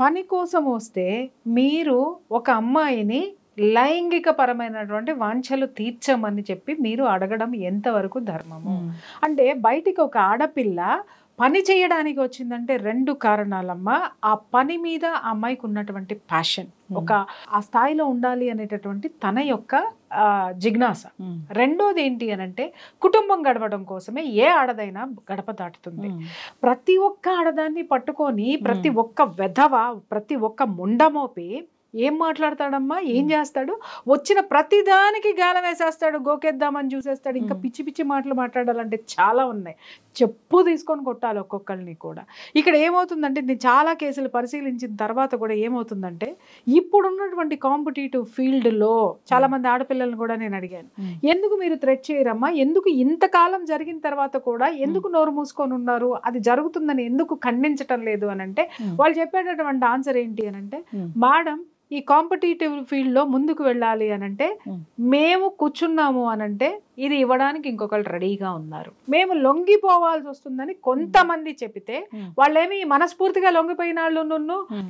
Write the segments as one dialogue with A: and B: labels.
A: పని కోసం వస్తే మీరు ఒక అమ్మాయిని లైంగిక పరమైనటువంటి వాంఛలు తీర్చమని చెప్పి మీరు అడగడం ఎంతవరకు ధర్మము? అంటే బయటికి ఒక ఆడపిల్ల పని చేయడానికి వచ్చిందంటే 2 కారణాలమ్మా. ఆ పని మీద ఆ అమ్మాయికి ఉన్నటువంటి ప్యాషన్, ఒక ఆ స్థాయిలో ఉండాలి అనేటటువంటి తన యొక్క జిజ్ఞాస. రెండోది ఏంటి అనంటే కుటుంబం గడవడం కోసమే ఏ ఆడదైనా గడప దాటుతుంది. ప్రతి ఒక్క ఆడదాన్ని పట్టుకొని ప్రతి ఒక్క వెధవ, ప్రతి ఒక్క ముండమోపి ఏం మాట్లాడతాడమ్మా, ఏం చేస్తాడు? వచ్చిన ప్రతిదానికి గాలం వేసేస్తాడు, గోకేద్దామని చూసేస్తాడు. ఇంకా పిచ్చి పిచ్చి మాటలు మాట్లాడాలంటే చాలా ఉన్నాయి. చెప్పు తీసుకొని కొట్టాలి ఒక్కొక్కరిని కూడా. ఇక్కడ ఏమవుతుందంటే నేను చాలా కేసులు పరిశీలించిన తర్వాత కూడా ఏమవుతుందంటే ఇప్పుడున్నటువంటి కాంపిటేటివ్ ఫీల్డ్లో చాలా మంది ఆడపిల్లలను కూడా నేను అడిగాను, ఎందుకు మీరు థ్రెట్ చేయరమ్మా, ఎందుకు ఇంతకాలం జరిగిన తర్వాత కూడా ఎందుకు నోరు మూసుకొని ఉన్నారు, అది జరుగుతుందని ఎందుకు ఖండించటం లేదు అని అంటే వాళ్ళు చెప్పేటటువంటి ఆన్సర్ ఏంటి అని అంటే, మేడం ఈ కాంపిటేటివ్ ఫీల్డ్లో ముందుకు వెళ్ళాలి అనంటే మేము కూర్చున్నాము అనంటే ఇది ఇవ్వడానికి ఇంకొకరు రెడీగా ఉన్నారు, మేము లొంగిపోవాల్సి వస్తుందని కొంతమంది చెప్తే వాళ్ళేమి మనస్ఫూర్తిగా లొంగిపోయిన వాళ్ళు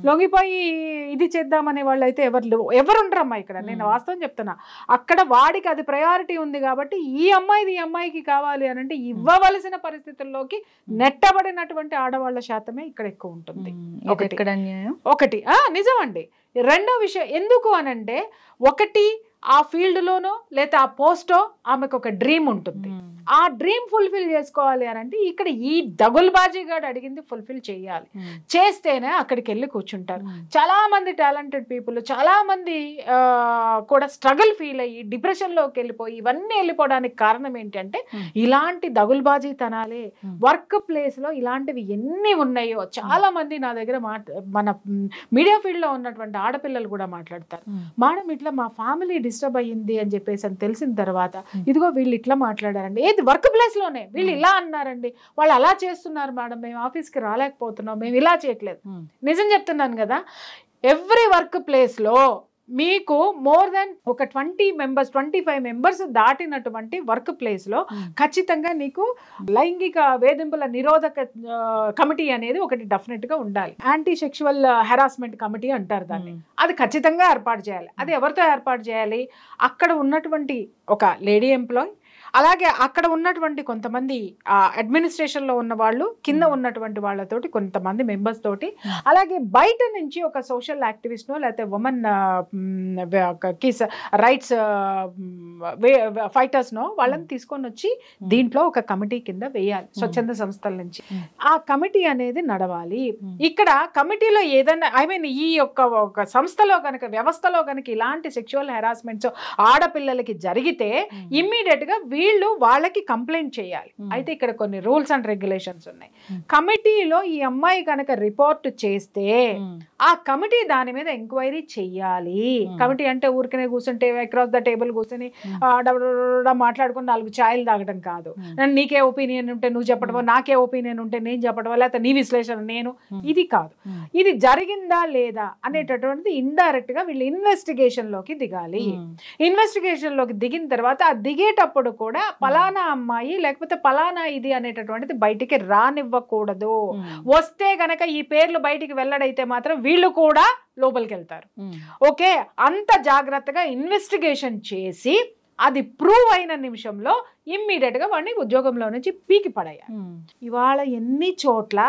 A: లొంగిపోయి ఇది చేద్దామనే వాళ్ళు అయితే ఎవరు ఉండరమ్మా ఇక్కడ. నేను వాస్తవం చెప్తున్నా, అక్కడ వాడికి అది ప్రయారిటీ ఉంది కాబట్టి ఈ అమ్మాయికి కావాలి అనంటే ఇవ్వవలసిన పరిస్థితుల్లోకి నెట్టబడినటువంటి ఆడవాళ్ల శాతమే ఇక్కడ ఎక్కువ ఉంటుంది. ఒకటి నిజమండి. రెండో విషయం ఎందుకు అనంటే, ఒకటి ఆ ఫీల్డ్లోనో లేదా ఆ పోస్టో ఆమెకు ఒక డ్రీమ్ ఉంటుంది, ఆ డ్రీమ్ ఫుల్ఫిల్ చేసుకోవాలి అని అంటే ఇక్కడ ఈ దగుల్బాజీగాడు అడిగింది ఫుల్ఫిల్ చేయాలి, చేస్తేనే అక్కడికి వెళ్ళి కూర్చుంటారు. చాలా మంది టాలెంటెడ్ పీపుల్, చాలా మంది కూడా స్ట్రగుల్ ఫీల్ అయ్యి డిప్రెషన్లోకి వెళ్ళిపోయి ఇవన్నీ వెళ్ళిపోవడానికి కారణం ఏంటంటే ఇలాంటి దగుల్బాజీ తనాలే. వర్క్ ప్లేస్లో ఇలాంటివి ఎన్ని ఉన్నాయో చాలా మంది నా దగ్గర మన మీడియా ఫీల్డ్లో ఉన్నటువంటి ఆడపిల్లలు కూడా మాట్లాడతారు, మేడం ఇట్లా మా ఫ్యామిలీ డిస్టర్బ్ అయ్యింది అని చెప్పేసి అని తెలిసిన తర్వాత ఇదిగో వీళ్ళు ఇట్లా మాట్లాడారండి, ఏది వర్క్ ప్లేస్ లోనే వీళ్ళు ఇలా అన్నారండి, వాళ్ళు అలా చేస్తున్నారు మేడం, మేము ఆఫీస్కి రాలేకపోతున్నాం, మేము ఇలా చేయట్లేదు. నిజం చెప్తున్నాను కదా, ఎవ్రీ వర్క్ ప్లేస్ లో మీకు మోర్ దెన్ ఒక 25 మెంబర్స్ దాటినటువంటి వర్క్ ప్లేస్ లో ఖచ్చితంగా నీకు లైంగిక వేధింపుల నిరోధక కమిటీ అనేది ఒకటి డెఫినెట్ గా ఉండాలి. యాంటీ సెక్షువల్ హెరాస్మెంట్ కమిటీ అంటారు దాన్ని. అది ఖచ్చితంగా ఏర్పాటు చేయాలి. అది ఎవరితో ఏర్పాటు చేయాలి? అక్కడ ఉన్నటువంటి ఒక లేడీ ఎంప్లాయ్, అలాగే అక్కడ ఉన్నటువంటి కొంతమంది అడ్మినిస్ట్రేషన్ లో ఉన్న వాళ్ళు, కింద ఉన్నటువంటి వాళ్ళతోటి కొంతమంది మెంబర్స్ తోటి, అలాగే బయట నుంచి ఒక సోషల్ యాక్టివిస్ట్ నో లేకపోతే ఉమెన్ రైట్స్ ఫైటర్స్ నో వాళ్ళని తీసుకొని వచ్చి దీంట్లో ఒక కమిటీ కింద వేయాలి స్వచ్ఛంద సంస్థల నుంచి. ఆ కమిటీ అనేది నడవాలి. ఇక్కడ కమిటీలో ఏదైనా ఈ యొక్క సంస్థలో కనుక, వ్యవస్థలో కనుక ఇలాంటి సెక్షువల్ హెరాస్మెంట్స్ ఆడపిల్లలకి జరిగితే ఇమ్మీడియట్ గా వీళ్ళు వాళ్ళకి కంప్లైంట్ చేయాలి. అయితే ఇక్కడ కొన్ని రూల్స్ అండ్ రెగ్యులేషన్స్ ఉన్నాయి. కమిటీలో ఈ అమ్మాయి కనుక రిపోర్ట్ చేస్తే ఆ కమిటీ దాని మీద ఎంక్వైరీ చెయ్యాలి. కమిటీ అంటే ఊరికనే కూర్చుంటే అక్రాస్ ద టేబుల్ కూర్చొని మాట్లాడుకుని 4 ఛాయలు తాగడం కాదు. నీకే ఒపీనియన్ ఉంటే నువ్వు చెప్పడమో, నాకే ఒపీనియన్ ఉంటే నేను చెప్పడమో, లేకపోతే నీ విశ్లేషణ నేను, ఇది కాదు. ఇది జరిగిందా లేదా అనేటటువంటిది ఇండైరెక్ట్ గా వీళ్ళు ఇన్వెస్టిగేషన్ లోకి దిగాలి. ఇన్వెస్టిగేషన్ లోకి దిగిన తర్వాత ఆ దిగేటప్పుడు కూడా పలానా అమ్మాయి లేకపోతే పలానా ఇది అనేటటువంటిది బయటికి రానివ్వకూడదు. వస్తే గనక ఈ పేర్లు బయటికి వెల్లడైతే మాత్రం వీళ్ళు కూడా లోపలికి వెళ్తారు. ఓకే, అంత జాగ్రత్తగా ఇన్వెస్టిగేషన్ చేసి అది ప్రూవ్ అయిన నిమిషంలో ఇమ్మీడియట్ గా వాడిని ఉద్యోగంలో నుంచి పీకి పడేయాలి. ఇవాళ ఎన్ని చోట్ల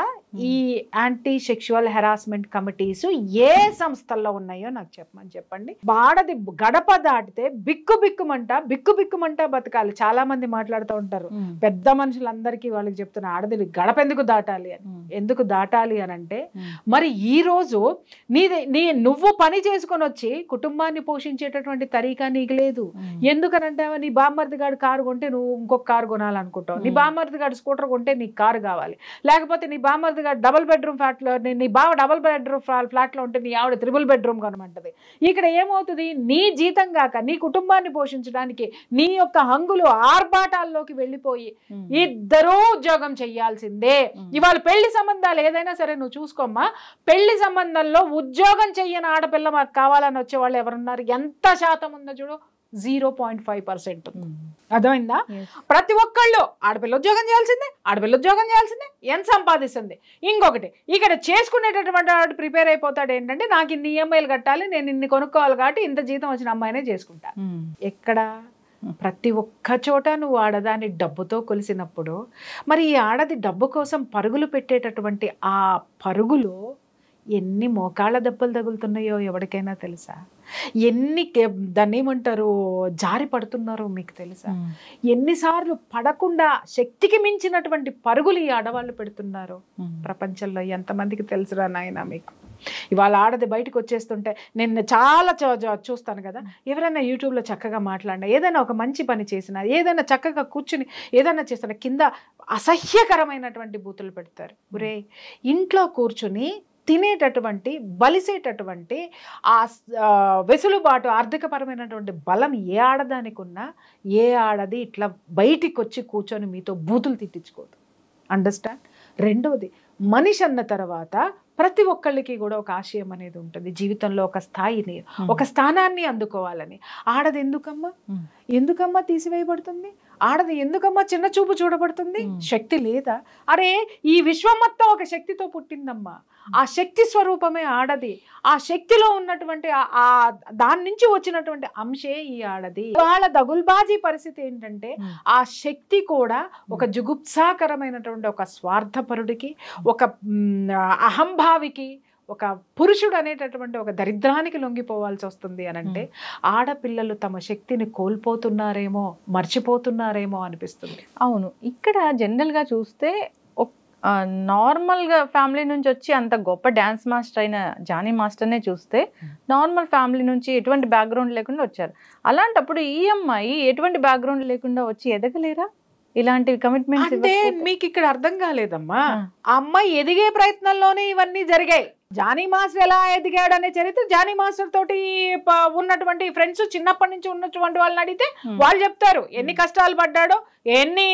A: ఈ యాంటీ సెక్షువల్ హెరాస్మెంట్ కమిటీస్ ఏ సంస్థల్లో ఉన్నాయో నాకు చెప్పండి. ఆడది గడప దాటితే బిక్కుమంట బతకాలి. చాలా మంది మాట్లాడుతూ ఉంటారు, పెద్ద మనుషులందరికీ వాళ్ళకి చెప్తున్న, ఆడది గడప ఎందుకు దాటాలి అని. ఎందుకు దాటాలి అని అంటే, మరి ఈ రోజు నువ్వు పని చేసుకొని వచ్చి కుటుంబాన్ని పోషించేటటువంటి తరీకా నీకు లేదు. ఎందుకనంటే నీ బామ్మర్ది గారు కారు కొంటే నువ్వు ఇంకొక కారు కొనాలనుకుంటావు, నీ బామ్మర్ది గారు స్కూటర్ కొంటే నీకు కారు కావాలి, లేకపోతే నీ బామ్మర్ది గారు డబుల్ బెడ్రూమ్ ఫ్లాట్ లో, నీ బావ డబుల్ బెడ్రూమ్ ఫ్లాట్ లో ఉంటే నీ ఆవిడ 3 బెడ్రూమ్ కొనమంటది. ఇక్కడ ఏమవుతుంది, నీ జీతం కాక నీ కుటుంబాన్ని పోషించడానికి నీ యొక్క హంగులు ఆర్భాటాల్లోకి వెళ్ళిపోయి ఇద్దరూ ఉద్యోగం చెయ్యాల్సిందే. ఇవాళ పెళ్లి సంబంధాలు ఏదైనా సరే నువ్వు చూసుకోమ్మా, పెళ్లి సంబంధంలో ఉద్యోగం చెయ్యని ఆడపిల్ల మాకు కావాలని వచ్చే వాళ్ళు ఎవరున్నారు? ఎంత శాతం ఉందో చూడు, 0.5% అర్థమైందా? ప్రతి ఒక్కళ్ళు ఆడపిల్ల ఉద్యోగం చేయాల్సిందే, ఎంత సంపాదిస్తుంది. ఇంకొకటి ఇక్కడ చేసుకునేటటువంటి వాడు ప్రిపేర్ అయిపోతాడు ఏంటంటే, నాకు ఇన్ని ఈఎంఐలు కట్టాలి, నేను ఇన్ని కొనుక్కోవాలి కాబట్టి ఇంత జీతం వచ్చిన అమ్మాయినే చేసుకుంటా. ఎక్కడ ప్రతి ఒక్క చోట నువ్వు ఆడదాన్ని డబ్బుతో కొలిసినప్పుడు మరి ఈ ఆడది డబ్బు కోసం పరుగులు పెట్టేటటువంటి ఆ పరుగులో ఎన్ని మోకాళ్ళ దెబ్బలు తగులుతున్నాయో ఎవరికైనా తెలుసా? ఎన్ని దాన్ని ఏమంటారు జారి పడుతున్నారో మీకు తెలుసా? ఎన్నిసార్లు పడకుండా శక్తికి మించినటువంటి పరుగులు ఈ ఆడవాళ్ళు పెడుతున్నారు ప్రపంచంలో. ఎంతమందికి తెలుసురా నాయన మీకు? ఇవాళ ఆడది బయటకు వచ్చేస్తుంటే నేను చాలా చూస్తాను కదా, ఎవరైనా యూట్యూబ్లో చక్కగా మాట్లాడినా, ఏదైనా ఒక మంచి పని చేసినా, ఏదైనా చక్కగా కూర్చుని ఏదైనా చేసినా కింద అసహ్యకరమైనటువంటి బూతులు పెడతారు. ఒరే, ఇంట్లో కూర్చుని తినేటటువంటి బలిసేటటువంటి ఆ వెసులుబాటు ఆర్థికపరమైనటువంటి బలం ఏ ఆడదానికి ఉన్నా ఏ ఆడది ఇట్లా బయటికి వచ్చి కూర్చొని మీతో బూతులు తిట్టించుకోదు. అండర్స్టాండ్? రెండవది, మనిషి అన్న తర్వాత ప్రతి ఒక్కళ్ళకి కూడా ఒక ఆశయం అనేది ఉంటుంది జీవితంలో, ఒక స్థాయిని, ఒక స్థానాన్ని అందుకోవాలని. ఆడది ఎందుకమ్మా తీసివేయబడుతుంది? ఆడది ఎందుకమ్మా చిన్న చూపు చూడబడుతుంది? శక్తి లేదా? అరే, ఈ విశ్వం మొత్తం ఒక శక్తితో పుట్టిందమ్మా. ఆ శక్తి స్వరూపమే ఆడది. ఆ శక్తిలో ఉన్నటువంటి దాని నుంచి వచ్చినటువంటి అంశే ఈ ఆడది. వాళ్ళ దగుల్బాజీ పరిస్థితి ఏంటంటే, ఆ శక్తి కూడా ఒక జుగుప్సాకరమైనటువంటి ఒక స్వార్థపరుడికి, ఒక అహంభావికి, ఒక పురుషుడు అనేటటువంటి ఒక దరిద్రానికి లొంగిపోవాల్సి వస్తుంది అని అంటే ఆడపిల్లలు తమ శక్తిని కోల్పోతున్నారేమో, మర్చిపోతున్నారేమో అనిపిస్తుంది.
B: అవును, ఇక్కడ జనరల్గా చూస్తే నార్మల్గా ఫ్యామిలీ నుంచి వచ్చి అంత గొప్ప డ్యాన్స్ మాస్టర్ అయిన జానీ మాస్టర్నే చూస్తే నార్మల్ ఫ్యామిలీ నుంచి ఎటువంటి బ్యాక్గ్రౌండ్ లేకుండా వచ్చారు. అలాంటప్పుడు ఈ అమ్మాయి ఎటువంటి బ్యాక్గ్రౌండ్ లేకుండా వచ్చి ఎదగలేరా? ఇలాంటి కమిట్మెంట్స్
A: అంటే మీకు ఇక్కడ అర్థం కాలేదమ్మా. ఆ అమ్మాయి ఎదిగే ప్రయత్నంలోనే ఇవన్నీ జరిగాయి. జానీ మాస్టర్ ఎలా ఎదిగాడు అనే చరిత్ర జానీ మాస్టర్ తోటి ఉన్నటువంటి ఫ్రెండ్స్, చిన్నప్పటి నుంచి ఉన్నటువంటి వాళ్ళని అడిగితే వాళ్ళు చెప్తారు ఎన్ని కష్టాలు పడ్డాడో, ఎన్ని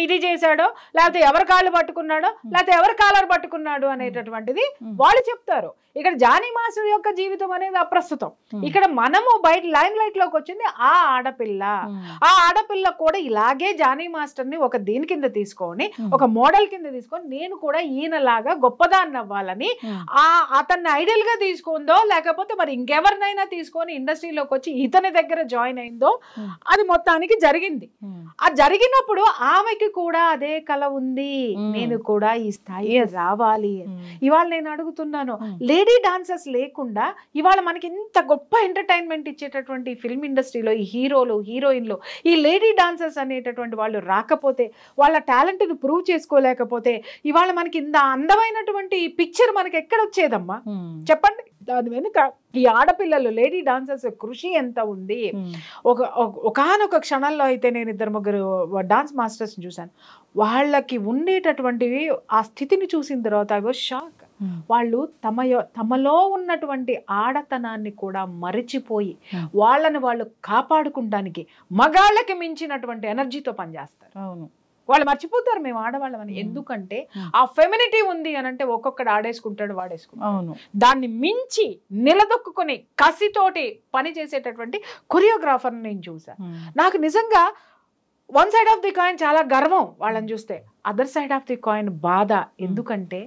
A: ఇది చేశాడో, లేకపోతే ఎవరి కాళ్ళు పట్టుకున్నాడో, లేకపోతే ఎవరి కాలర్ పట్టుకున్నాడు అనేటటువంటిది వాళ్ళు చెప్తారు. ఇక్కడ జానీ మాస్టర్ యొక్క జీవితం అనేది అప్రస్తుతం. ఇక్కడ మనము బయట లైమ్ లైట్ లోకి వచ్చింది ఆ ఆడపిల్ల. ఆ ఆడపిల్ల కూడా ఇలాగే జానీ మాస్టర్ ని ఒక దీని కింద తీసుకొని, ఒక మోడల్ కింద తీసుకొని, నేను కూడా ఈయనలాగా గొప్పదాన్ని అవ్వాలని అతన్ని ఐడియల్ గా తీసుకుందో, లేకపోతే మరి ఇంకెవరినైనా తీసుకొని ఇండస్ట్రీలోకి వచ్చి ఇతని దగ్గర జాయిన్ అయిందో, అది మొత్తానికి జరిగింది. ఆ జరిగినప్పుడు ఆమెకి కూడా అదే కళ ఉంది, నేను కూడా ఈ స్థాయి రావాలి. ఇవాళ నేను అడుగుతున్నాను, లేడీ డాన్సర్స్ లేకుండా ఇవాళ మనకి ఇంత గొప్ప ఎంటర్టైన్మెంట్ ఇచ్చేటటువంటి ఫిల్మ్ ఇండస్ట్రీలో ఈ హీరోలు, హీరోయిన్లు, ఈ లేడీ డాన్సర్స్ అనేటటువంటి వాళ్ళు రాకపోతే, వాళ్ళ టాలెంట్ ను ప్రూవ్ చేసుకోలేకపోతే ఇవాళ మనకి ఇంత అందమైనటువంటి పిక్చర్ మనకి ఎక్కడ వచ్చేదమ్మా చెప్పండి? దాని వెనుక ఈ ఆడపిల్లలు, లేడీ డాన్సర్స్ కృషి ఎంత ఉంది. ఒకనొక క్షణంలో అయితే నేను 2-3 డాన్స్ మాస్టర్స్ చూశాను. వాళ్ళకి ఉండేటటువంటివి ఆ స్థితిని చూసిన తర్వాత ఐ వాజ్ షాక్. వాళ్ళు తమలో ఉన్నటువంటి ఆడతనాన్ని కూడా మరిచిపోయి వాళ్ళని వాళ్ళు కాపాడుకుంటానికి మగాళ్ళకి మించినటువంటి ఎనర్జీతో పనిచేస్తారు.
B: అవును,
A: వాళ్ళు మర్చిపోతారు మేము ఆడవాళ్ళమని. ఎందుకంటే ఆ ఫెమినిటీ ఉంది అని అంటే ఒక్కొక్కడు ఆడేసుకుంటాడు, వాడేసుకుంటాడు. దాన్ని మించి నిలదొక్కుని కసితోటి పని చేసేటటువంటి కొరియోగ్రాఫర్ నేను చూసాను. నాకు నిజంగా one side of the coin చాలా గర్వం వాళ్ళని చూస్తే, other side of the coin బాధ. ఎందుకంటే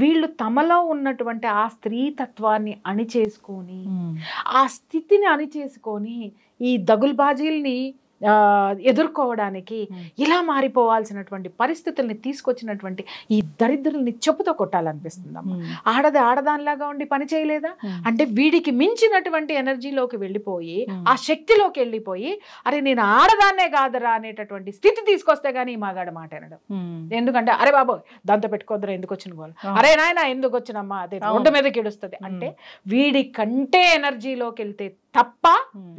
A: వీళ్ళు తమలో ఉన్నటువంటి ఆ స్త్రీతత్వాన్ని అణిచేసుకొని, ఆ స్థితిని అణిచేసుకొని ఈ దగుల్బాజీల్ని ఎదుర్కోవడానికి ఇలా మారిపోవాల్సినటువంటి పరిస్థితుల్ని తీసుకొచ్చినటువంటి ఈ దరిద్రుల్ని చెప్పుతో కొట్టాలనిపిస్తుందమ్మా. ఆడది ఆడదానిలాగా ఉండి పని చేయలేదా అంటే వీడికి మించినటువంటి ఎనర్జీలోకి వెళ్ళిపోయి, ఆ శక్తిలోకి వెళ్ళిపోయి, అరే నేను ఆడదాన్నే కాదరా అనేటటువంటి స్థితి తీసుకొస్తే గానీ ఈ మగాడు మాట అనడం. ఎందుకంటే అరే బాబు దాంతో పెట్టుకోద్దరా, ఎందుకు వచ్చిన వాళ్ళు, అరే నాయన ఎందుకు వచ్చినమ్మా, అదే రోడ్డు మీదకి ఏడుస్తుంది అంటే వీడి కంటే ఎనర్జీలోకి వెళ్తే తప్ప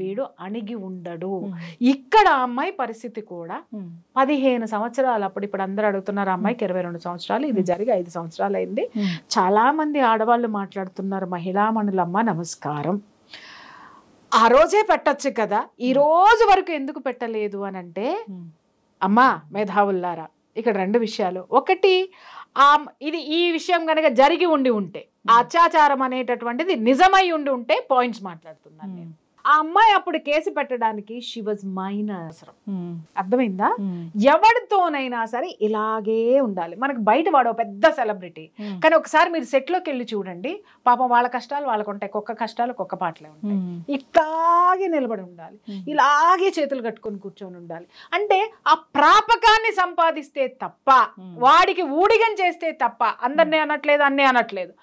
A: వీడు అణిగి ఉండడు. ఇక్కడ అమ్మాయి పరిస్థితి కూడా 15 సంవత్సరాలు. ఇప్పుడు అందరూ అడుగుతున్నారు, అమ్మాయికి 22 సంవత్సరాలు, ఇది జరిగి 5 సంవత్సరాలు అయింది. చాలా మంది ఆడవాళ్ళు మాట్లాడుతున్నారు, మహిళామణులమ్మ నమస్కారం, ఆ రోజే పెట్టచ్చు కదా, ఈ రోజు వరకు ఎందుకు పెట్టలేదు అని అంటే, అమ్మా మేధావుల్లారా ఇక్కడ 2 విషయాలు. ఒకటి, ఇది ఈ విషయం కనుక జరిగి ఉండి ఉంటే, అత్యాచారం అనేటటువంటిది నిజమై ఉండి ఉంటే పాయింట్స్ మాట్లాడుతున్నాను నేను. ఆ అమ్మాయి అప్పుడు కేసు పెట్టడానికి షీ వాజ్ మైనర్. అర్థమైందా? ఎవరితోనైనా సరే ఇలాగే ఉండాలి. మనకు బయట వాడు పెద్ద సెలబ్రిటీ, కానీ ఒకసారి మీరు సెట్ లోకి వెళ్ళి చూడండి, పాపం వాళ్ళ కష్టాలు వాళ్ళకు ఉంటాయి, కుక్క కష్టాలు కుక్క పాటలే ఉంటాయి. ఇట్లాగే నిలబడి ఉండాలి, ఇలాగే చేతులు కట్టుకొని కూర్చొని ఉండాలి. అంటే ఆ ప్రాపకాన్ని సంపాదిస్తే తప్ప, వాడికి ఊడిగం చేస్తే తప్ప, అందరినీ అనట్లేదు అన్నీ అనట్లేదు,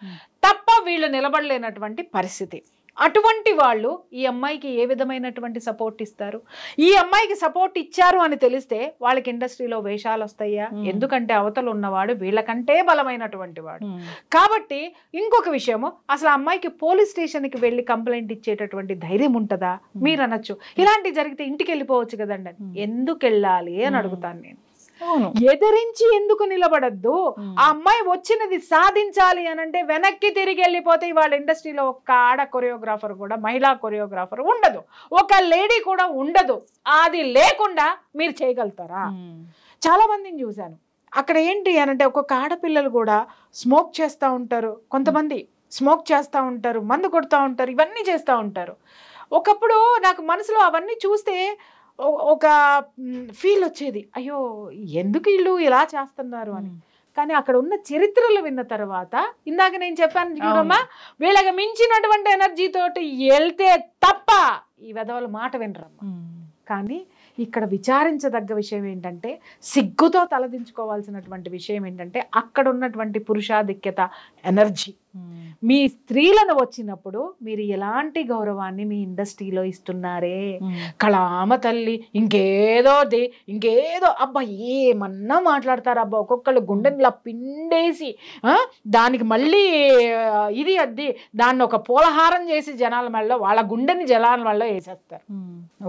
A: తప్ప వీళ్ళు నిలబడలేనటువంటి పరిస్థితి. అటువంటి వాళ్ళు ఈ అమ్మాయికి ఏ విధమైనటువంటి సపోర్ట్ ఇస్తారు? ఈ అమ్మాయికి సపోర్ట్ ఇచ్చారు అని తెలిస్తే వాళ్ళకి ఇండస్ట్రీలో వేషాలు వస్తాయా? ఎందుకంటే అవతల ఉన్నవాడు వీళ్ళకంటే బలమైనటువంటి వాడు. కాబట్టి ఇంకొక విషయము, అసలు అమ్మాయికి పోలీస్ స్టేషన్కి వెళ్ళి కంప్లైంట్ ఇచ్చేటటువంటి ధైర్యం ఉంటుందా? మీరు అనొచ్చు ఇలాంటివి జరిగితే ఇంటికి వెళ్ళిపోవచ్చు కదండి. ఎందుకు వెళ్ళాలి అని అడుగుతాను నేను. ఎదిరించి ఎందుకు నిలబడద్దు? ఆ అమ్మాయి వచ్చినది సాధించాలి అని అంటే వెనక్కి తిరిగి వెళ్ళిపోతే ఇవాళ ఇండస్ట్రీలో ఒక్క ఆడ కొరియోగ్రాఫర్ కూడా, మహిళా కొరియోగ్రాఫర్ ఉండదు, ఒక లేడీ కూడా ఉండదు. అది లేకుండా మీరు చేయగలుగుతారా? చాలా మందిని చూశాను. అక్కడ ఏంటి అని అంటే ఒక్కొక్క ఆడపిల్లలు కూడా స్మోక్ చేస్తూ ఉంటారు, కొంతమంది స్మోక్ చేస్తూ ఉంటారు, మందు కొడుతూ ఉంటారు, ఇవన్నీ చేస్తూ ఉంటారు. ఒకప్పుడు నాకు మనసులో అవన్నీ చూస్తే ఒక ఫీల్ వచ్చేది, అయ్యో ఎందుకు వీళ్ళు ఇలా చేస్తున్నారు అని. కానీ అక్కడ ఉన్న చరిత్రలు విన్న తర్వాత, ఇందాక నేను చెప్పాను చూడమ్మా, వీళ్ళకి మించినటువంటి ఎనర్జీ తోటి వెళ్తే తప్ప ఈ వెధవల మాట వినరమ్మా. కానీ ఇక్కడ విచారించదగ్గ విషయం ఏంటంటే, సిగ్గుతో తలదించుకోవాల్సినటువంటి విషయం ఏంటంటే, అక్కడ ఉన్నటువంటి పురుషాధిక్యత ఎనర్జీ. మీ స్త్రీలను వచ్చినప్పుడు మీరు ఎలాంటి గౌరవాన్ని మీ ఇండస్ట్రీలో ఇస్తున్నారే? కళామ తల్లి ఇంకేదో అబ్బా ఏమన్నా మాట్లాడతారు అబ్బా, ఒక్కొక్కళ్ళు గుండెనిలా పిండేసి దానికి మళ్ళీ ఇది అద్ది దాన్ని ఒక పూలహారం చేసి జనాల మెడలో, వాళ్ళ గుండెని జనాల మెడలో వేసేస్తారు.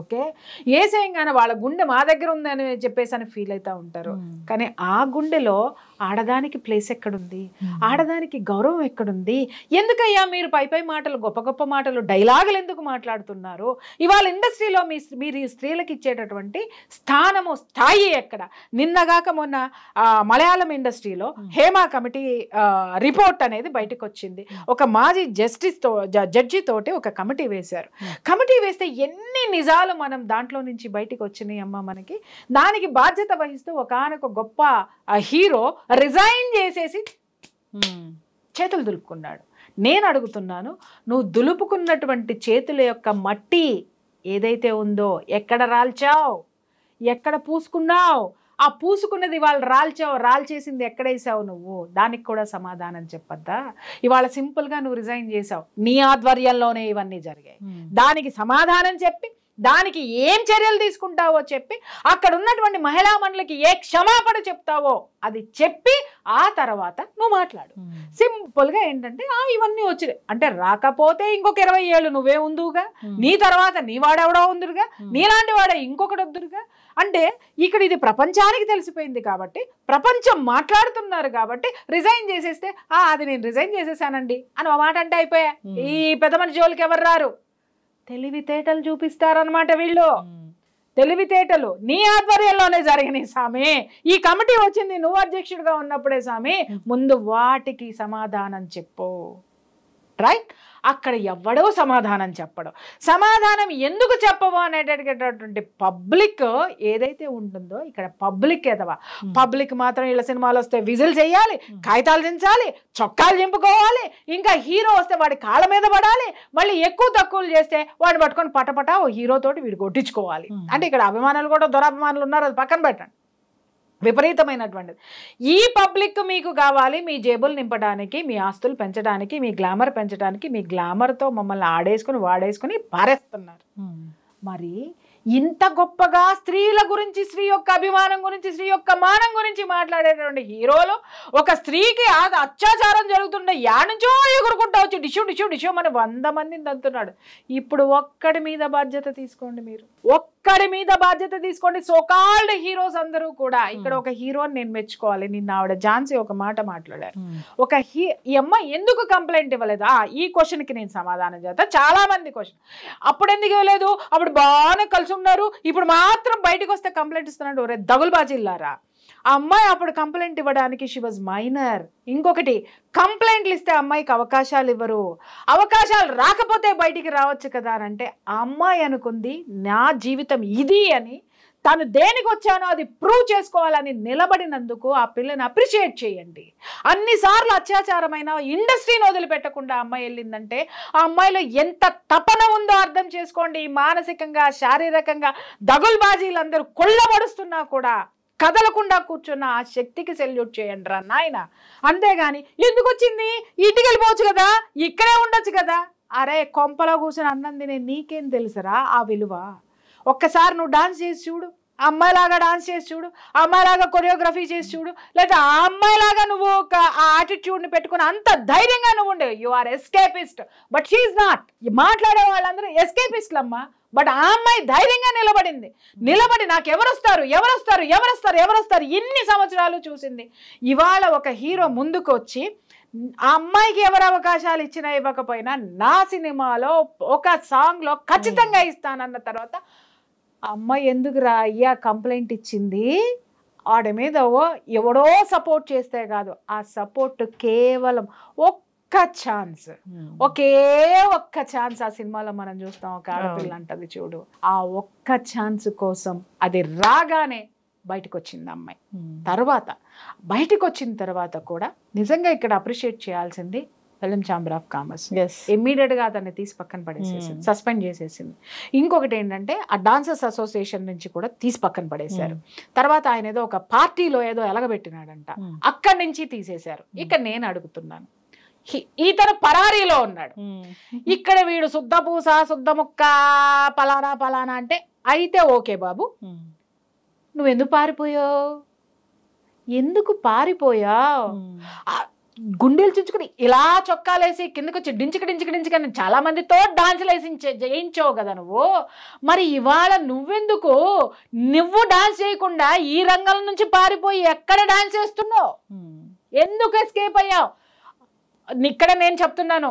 A: ఓకే, వేసేయంగానే వాళ్ళ గుండె మా దగ్గర ఉందని చెప్పేసి అని ఫీల్ అవుతూ ఉంటారు. కానీ ఆ గుండెలో ఆడదానికి ప్లేస్ ఎక్కడుంది? ఆడదానికి గౌరవం ఎక్కడుంది? ఎందుకయ్యా మీరు పై మాటలు, గొప్ప గొప్ప మాటలు, డైలాగులు ఎందుకు మాట్లాడుతున్నారు? ఇవాళ ఇండస్ట్రీలో మీరు స్త్రీలకు ఇచ్చేటటువంటి స్థానము, స్థాయి ఎక్కడ? నిన్నగాక మొన్న మలయాళం ఇండస్ట్రీలో హేమా కమిటీ రిపోర్ట్ అనేది బయటకు వచ్చింది. ఒక మాజీ జడ్జి తోటి ఒక కమిటీ వేశారు. కమిటీ వేస్తే ఎన్ని నిజాలు మనం దాంట్లో నుంచి బయటకు వచ్చినాయి అమ్మ మనకి. దానికి బాధ్యత వహిస్తూ ఒకానొక గొప్ప హీరో రిజైన్ చేసేసి చేతులు దులుపుకున్నాడు. నేను అడుగుతున్నాను, నువ్వు దులుపుకున్నటువంటి చేతుల యొక్క మట్టి ఏదైతే ఉందో ఎక్కడ రాల్చావు, ఎక్కడ పూసుకున్నావు? ఆ పూసుకున్నది వాళ్ళు రాల్చేసింది ఎక్కడేసావు నువ్వు? దానికి కూడా సమాధానం చెప్పద్దా? ఇవాళ సింపుల్గా నువ్వు రిజైన్ చేసావు, నీ ఆధ్వర్యంలోనే ఇవన్నీ జరిగాయి. దానికి సమాధానం చెప్పి, దానికి ఏం చర్యలు తీసుకుంటావో చెప్పి, అక్కడ ఉన్నటువంటి మహిళా మండలికి ఏ క్షమాపణ చెప్తావో అది చెప్పి ఆ తర్వాత నువ్వు మాట్లాడు. సింపుల్గా ఏంటంటే ఇవన్నీ వచ్చినాయి అంటే, రాకపోతే ఇంకొక 20 ఏళ్ళు నువ్వే ఉందుగా, నీ తర్వాత నీ వాడెవడో ఉందిరుగా, నీలాంటి వాడే ఇంకొకటి వద్దురుగా. అంటే ఇక్కడ ఇది ప్రపంచానికి తెలిసిపోయింది కాబట్టి, ప్రపంచం మాట్లాడుతున్నారు కాబట్టి రిజైన్ చేసేస్తే అది నేను రిజైన్ చేసేసానండి అని ఒక మాట అంటే అయిపోయా. ఈ పెద్ద మనిషి జోలికి ఎవరు రారు. తెలివితేటలు చూపిస్తారనమాట వీళ్ళు. తెలివితేటలు నీ ఆధ్వర్యంలోనే జరిగినాయి సామి. ఈ కమిటీ వచ్చింది నువ్వు అధ్యక్షుడిగా ఉన్నప్పుడే సామి. ముందు వాటికి సమాధానం చెప్పు. రైట్? అక్కడ ఎవడో సమాధానం చెప్పడం, సమాధానం ఎందుకు చెప్పవు అనేటటువంటి పబ్లిక్ ఏదైతే ఉంటుందో, ఇక్కడ పబ్లిక్ ఎదవా. పబ్లిక్ మాత్రం వీళ్ళ సినిమాలు వస్తే విజిల్ చేయాలి, కాగితాలు దించాలి, చొక్కాలు చింపుకోవాలి, ఇంకా హీరో వస్తే వాడి కాళ్ళ మీద పడాలి, మళ్ళీ ఎక్కువ తక్కువలు చేస్తే వాడిని పట్టుకొని పటపట ఓ హీరోతోటి వీడు కొట్టించుకోవాలి. అంటే ఇక్కడ అభిమానులు కూడా దురాభిమానులు ఉన్నారు, అది పక్కన పెట్టండి. విపరీతమైనటువంటిది. ఈ పబ్లిక్ మీకు కావాలి మీ జేబులు నింపడానికి, మీ ఆస్తులు పెంచడానికి, మీ గ్లామర్ పెంచడానికి. మీ గ్లామర్తో మమ్మల్ని ఆడేసుకుని వాడేసుకుని పారేస్తున్నారు. మరి ఇంత గొప్పగా స్త్రీల గురించి, స్త్రీ యొక్క అభిమానం గురించి, స్త్రీ యొక్క మానం గురించి మాట్లాడేటువంటి హీరోలు ఒక స్త్రీకి అత్యాచారం జరుగుతుండే యానుంచో ఎగురుకుంటా వచ్చి డిషు డిషు డిషు అని 100 మందిని తంతున్నాడు. ఇప్పుడు ఒక్కడి మీద బాధ్యత తీసుకోండి, మీరు ఒక్కడి మీద బాధ్యత తీసుకోండి. సోకాల్డ్ హీరోస్ అందరూ కూడా. ఇక్కడ ఒక హీరోని నేను మెచ్చుకోవాలి. నిన్న ఆవిడ ఝాన్సీ ఒక మాట మాట్లాడారు. ఈ అమ్మాయి ఎందుకు కంప్లైంట్ ఇవ్వలేదు? ఈ క్వశ్చన్కి నేను సమాధానం చేస్తా. చాలా మంది క్వశ్చన్, అప్పుడు ఎందుకు ఇవ్వలేదు, అప్పుడు బాగానే కలిసి ఉన్నారు, ఇప్పుడు మాత్రం బయటకు వస్తే కంప్లైంట్ ఇస్తున్నాడు. ఒరే దగులుబాజీలారా, ఆ అమ్మాయి అప్పుడు కంప్లైంట్ ఇవ్వడానికి షీ వాజ్ మైనర్. ఇంకొకటి, కంప్లైంట్లు ఇస్తే అమ్మాయికి అవకాశాలు ఇవ్వరు, అవకాశాలు రాకపోతే బయటికి రావచ్చు కదా అని అంటే, ఆ అమ్మాయి అనుకుంది నా జీవితం ఇది అని, తను దేనికి వచ్చానో అది ప్రూవ్ చేసుకోవాలని నిలబడినందుకు ఆ పిల్లని అప్రిషియేట్ చేయండి. అన్నిసార్లు అత్యాచారమైన ఇండస్ట్రీని వదిలిపెట్టకుండా అమ్మాయి వెళ్ళిందంటే ఆ అమ్మాయిలో ఎంత తపన ఉందో అర్థం చేసుకోండి. మానసికంగా శారీరకంగా దగుల్బాజీలందరూ కొల్లబడుస్తున్నా కూడా కదలకుండా కూర్చున్న ఆ శక్తికి సెల్యూట్ చేయండి రా నాయన. అంతేగాని ఎందుకు వచ్చింది, ఇంటికి వెళ్ళిపోవచ్చు కదా, ఇక్కడే ఉండొచ్చు కదా. అరే కొంపలో కూర్చొని అన్నం తినే నీకేం తెలుసురా ఆ విలువ? ఒక్కసారి నువ్వు డాన్స్ చేసి చూడు, అమ్మాయిలాగా డాన్స్ చేసి చూడు, అమ్మాయిలాగా కొరియోగ్రఫీ చేసి చూడు, లేదా ఆ అమ్మాయిలాగా నువ్వు ఒక ఆ యాటిట్యూడ్ని పెట్టుకుని అంత ధైర్యంగా నువ్వు ఉండే. You are escapist, but she's not. మాట్లాడే వాళ్ళందరూ ఎస్కేపిస్ట్లు అమ్మా, బట్ ఆ అమ్మాయి ధైర్యంగా నిలబడి నాకు ఎవరొస్తారు ఎవరొస్తారు ఎవరొస్తారు ఎవరొస్తారు ఇన్ని సంవత్సరాలు చూసింది. ఇవాళ ఒక హీరో ముందుకు వచ్చి ఆ అమ్మాయికి ఎవరు అవకాశాలు ఇచ్చినా ఇవ్వకపోయినా నా సినిమాలో ఒక సాంగ్లో ఖచ్చితంగా ఇస్తానన్న తర్వాత అమ్మాయి ఎందుకురా అయ్యా కంప్లైంట్ ఇచ్చింది, ఆడ మీద ఎవడో సపోర్ట్ చేస్తే కాదు, ఆ సపోర్ట్ కేవలం ఒక్క ఛాన్స్, ఒకే ఒక్క ఛాన్స్. ఆ సినిమాలో మనం చూస్తాం, ఒక ఆడపిల్ల అంటది చూడు, ఆ ఒక్క ఛాన్స్ కోసం అది రాగానే బయటకు వచ్చింది అమ్మాయి. తర్వాత బయటకు వచ్చిన తర్వాత కూడా నిజంగా ఇక్కడ అప్రిషియేట్ చేయాల్సింది film chamber of commerce. Immediate గా అతన్ని తీసి పక్కన పడేసేసింది, సస్పెండ్ చేసేసింది. ఇంకొకటి ఏంటంటే ఆ డాన్సర్స్ అసోసియేషన్ నుంచి కూడా తీసి పక్కన పడేశారు. తర్వాత ఆయన ఏదో ఒక పార్టీలో ఏదో ఎలగబెట్టినాడంట, అక్కడి నుంచి తీసేశారు. ఇక్కడ నేను అడుగుతున్నాను, ఈతను పరారీలో ఉన్నాడు, ఇక్కడ వీడు శుద్ధపూస శుద్ధముక్క పలానా పలానా అంటే అయితే ఓకే బాబు, నువ్వెందుకు పారిపోయావు? ఎందుకు పారిపోయావు? గుండెలు చుంచుకుని ఇలా చొక్కాలేసి కిందకి వచ్చి డించుకని చాలా మందితో డాన్సులు వేసి చేయించావు కదా నువ్వు. మరి ఇవాళ నువ్వెందుకు నువ్వు డాన్స్ చేయకుండా ఈ రంగం నుంచి పారిపోయి ఎక్కడ డాన్స్ చేస్తున్నావు? ఎందుకు ఎస్కేప్ అయ్యావు? ఇక్కడ నేను చెప్తున్నాను,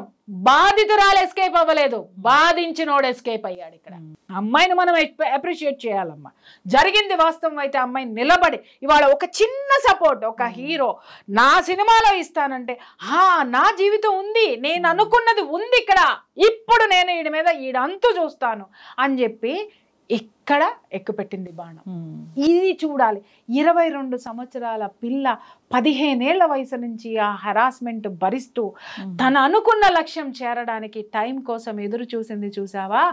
A: బాధితురాలు ఎస్కేప్ అవ్వలేదు, బాధించినోడు ఎస్కేప్ అయ్యాడు. ఇక్కడ అమ్మాయిని మనం అప్రిషియేట్ చేయాలమ్మా. జరిగింది వాస్తవం అయితే అమ్మాయి నిలబడి ఇవాళ ఒక చిన్న సపోర్ట్, ఒక హీరో నా సినిమాలో ఇస్తానంటే నా జీవితం ఉంది, నేను అనుకున్నది ఉంది ఇక్కడ, ఇప్పుడు నేను వీడి మీద ఈడంతు చూస్తాను అని చెప్పి ఇక్కడ ఎక్కుపెట్టింది బాణం. ఇది చూడాలి. 22 సంవత్సరాల పిల్ల 15 ఏళ్ల వయసు నుంచి ఆ హరాస్మెంట్ భరిస్తూ తను అనుకున్న లక్ష్యం చేరడానికి టైం కోసం ఎదురు చూసింది చూసావా?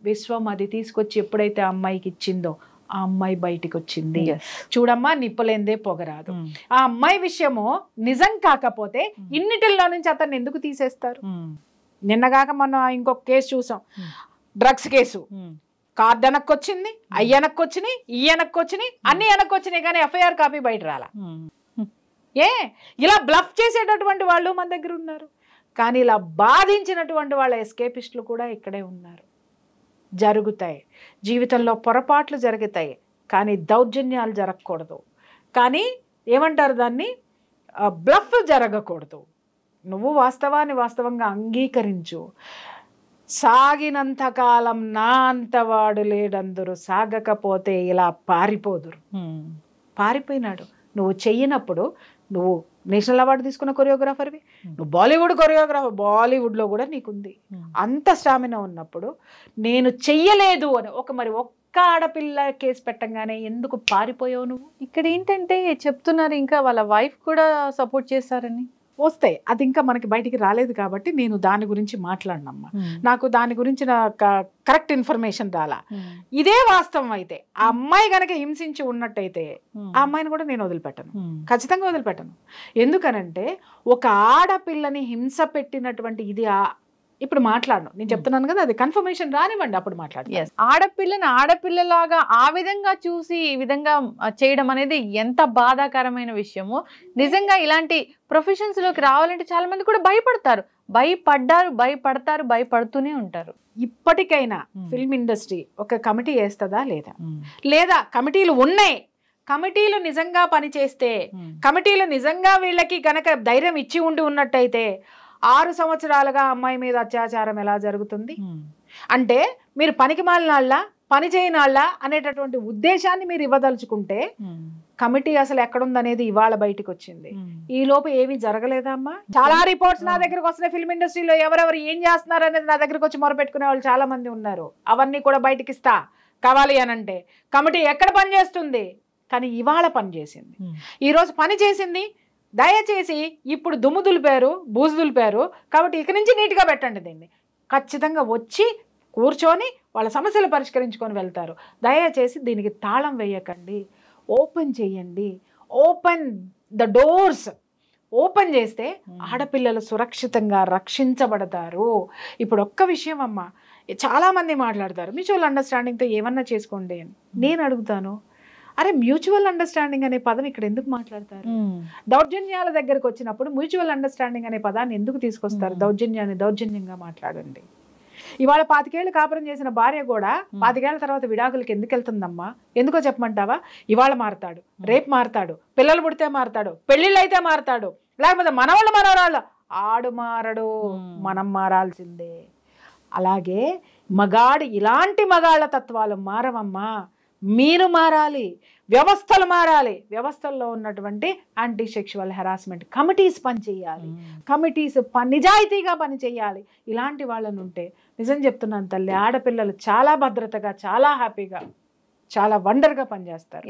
A: విశ్వం అది తీసుకొచ్చి ఎప్పుడైతే అమ్మాయికి ఇచ్చిందో ఆ అమ్మాయి బయటికి వచ్చింది. చూడమ్మా, నిప్పులేందే పొగరాదు. ఆ అమ్మాయి విషయము నిజం కాకపోతే ఇన్నిటిల్లో నుంచి అతన్ని ఎందుకు తీసేస్తారు? నిన్నగాక మనం ఇంకొక కేసు చూసాం, డ్రగ్స్ కేసు. కార్డు వెనక్కి వచ్చింది, అయ్యి వెనక్కి వచ్చినాయి, ఈ వెనక్కి వచ్చినాయి, అన్ని వెనక్కి వచ్చినాయి, కానీ ఎఫ్ఐఆర్ కాపీ బయట రాలా. ఇలా బ్లఫ్ చేసేటటువంటి వాళ్ళు మన దగ్గర ఉన్నారు, కానీ ఇలా బాధించినటువంటి వాళ్ళ ఎస్కేపిస్టులు కూడా ఇక్కడే ఉన్నారు. జరుగుతాయి జీవితంలో, పొరపాట్లు జరుగుతాయి, కానీ దౌర్జన్యాలు జరగకూడదు. కానీ ఏమంటారు దాన్ని, బ్లఫ్ జరగకూడదు. నువ్వు వాస్తవాన్ని వాస్తవంగా అంగీకరించు. సాగినంతకాలం నా అంతవాడు లేడందరూ, సాగకపోతే ఇలా పారిపోదురు. పారిపోయినాడు. నువ్వు చెయ్యినప్పుడు, నువ్వు నేషనల్ అవార్డు తీసుకున్న కొరియోగ్రాఫర్వి, నువ్వు బాలీవుడ్ కొరియోగ్రాఫర్, బాలీవుడ్లో కూడా నీకుంది. అంత స్టామినా ఉన్నప్పుడు నేను చెయ్యలేదు అని మరి ఒక్క ఆడపిల్ల కేసు పెట్టంగానే ఎందుకు పారిపోయావు నువ్వు?
B: ఇక్కడ ఏంటంటే చెప్తున్నారు ఇంకా వాళ్ళ వైఫ్ కూడా సపోర్ట్ చేశారని.
A: వస్తాయి, అది ఇంకా మనకి బయటికి రాలేదు కాబట్టి నేను దాని గురించి మాట్లాడినమ్మా. నాకు దాని గురించి కరెక్ట్ ఇన్ఫర్మేషన్ రాలా. ఇదే వాస్తవం అయితే ఆ అమ్మాయి గనక హింసించి ఉన్నట్టయితే ఆ అమ్మాయిని కూడా నేను వదిలిపెట్టను, ఖచ్చితంగా వదిలిపెట్టను. ఎందుకనంటే ఒక ఆడపిల్లని హింస పెట్టినటువంటి ఇది ఇప్పుడు మాట్లాడను, నేను చెప్తున్నాను కదా, అది కన్ఫర్మేషన్ రానివ్వండి, అప్పుడు మాట్లాడు.
B: ఆడపిల్లని ఆడపిల్లలాగా ఆ విధంగా చూసి ఈ విధంగా చేయడం అనేది ఎంత బాధాకరమైన విషయమో. నిజంగా ఇలాంటి ప్రొఫెషన్స్ లోకి రావాలంటే చాలా మంది కూడా భయపడతారు, భయపడతారు, భయపడుతూనే ఉంటారు.
A: ఇప్పటికైనా ఫిల్మ్ ఇండస్ట్రీ ఒక కమిటీ వేస్తుందా లేదా కమిటీలు ఉన్నాయి, కమిటీలు నిజంగా పనిచేస్తే, కమిటీలు నిజంగా వీళ్ళకి గనక ధైర్యం ఇచ్చి ఉన్నట్టయితే 6 సంవత్సరాలుగా అమ్మాయి మీద అత్యాచారం ఎలా జరుగుతుంది అంటే, మీరు పనికి మాలినాళ్ళ పని చేయనాళ్ళ అనేటటువంటి ఉద్దేశాన్ని మీరు ఇవ్వదలుచుకుంటే కమిటీ అసలు ఎక్కడుందనేది ఇవాళ బయటకు వచ్చింది. ఈ లోపు ఏమీ జరగలేదమ్మా. చాలా రిపోర్ట్స్ నా దగ్గరకు వస్తున్నాయి. ఫిల్మ్ ఇండస్ట్రీలో ఎవరెవరు ఏం చేస్తున్నారు అనేది నా దగ్గరకు వచ్చి మొరపెట్టుకునే వాళ్ళు చాలా మంది ఉన్నారు. అవన్నీ కూడా బయటకి ఇస్తా కావాలి అని అంటే. కమిటీ ఎక్కడ పని చేస్తుంది, కానీ ఇవాళ పని చేసింది, ఈరోజు పని చేసింది. దయచేసి ఇప్పుడు దుమ్ము దులిపారు, బూజు దులిపారు కాబట్టి ఇక నుంచి నీట్గా పెట్టండి. దీన్ని ఖచ్చితంగా వచ్చి కూర్చొని వాళ్ళ సమస్యలు పరిష్కరించుకొని వెళ్తారు. దయచేసి దీనికి తాళం వేయకండి, ఓపెన్ చేయండి. Open the doors. ఓపెన్ చేస్తే ఆడపిల్లలు సురక్షితంగా రక్షించబడతారు. ఇప్పుడు ఒక్క విషయం అమ్మా, చాలామంది మాట్లాడతారు మ్యూచువల్ అండర్స్టాండింగ్తో ఏమన్నా చేసుకోండి అని. నేను అడుగుతాను, అరే మ్యూచువల్ అండర్స్టాండింగ్ అనే పదం ఇక్కడ ఎందుకు మాట్లాడతారు? దౌర్జన్యాల దగ్గరకు వచ్చినప్పుడు మ్యూచువల్ అండర్స్టాండింగ్ అనే పదాన్ని ఎందుకు తీసుకొస్తారు? దౌర్జన్యాన్ని దౌర్జన్యంగా మాట్లాడండి. ఇవాళ 25 ఏళ్ళు కాపురం చేసిన భార్య కూడా 25 ఏళ్ల తర్వాత విడాకులకి ఎందుకు వెళ్తుందమ్మా? ఎందుకో చెప్పమంటావా? ఇవాళ మారతాడు, రేపు మారతాడు, పిల్లలు పుడితే మారతాడు, పెళ్ళిళ్ళు అయితే మారతాడు, లేకపోతే మనవాళ్ళు మనవరాళ్ళు. ఆడు మారడు, మనం మారాల్సిందే. అలాగే మగాడు ఇలాంటి మగాళ్ళ తత్వాలు మారవమ్మా. మీరు మారాలి, వ్యవస్థలు మారాలి. వ్యవస్థల్లో ఉన్నటువంటి యాంటీ సెక్షువల్ హెరాస్మెంట్ కమిటీస్ పనిచేయాలి. కమిటీస్ నిజాయితీగా పనిచేయాలి. ఇలాంటి వాళ్ళని ఉంటే నిజం చెప్తున్నాను తల్లి, ఆడపిల్లలు చాలా భద్రతగా, చాలా హ్యాపీగా, చాలా వండర్గా పనిచేస్తారు.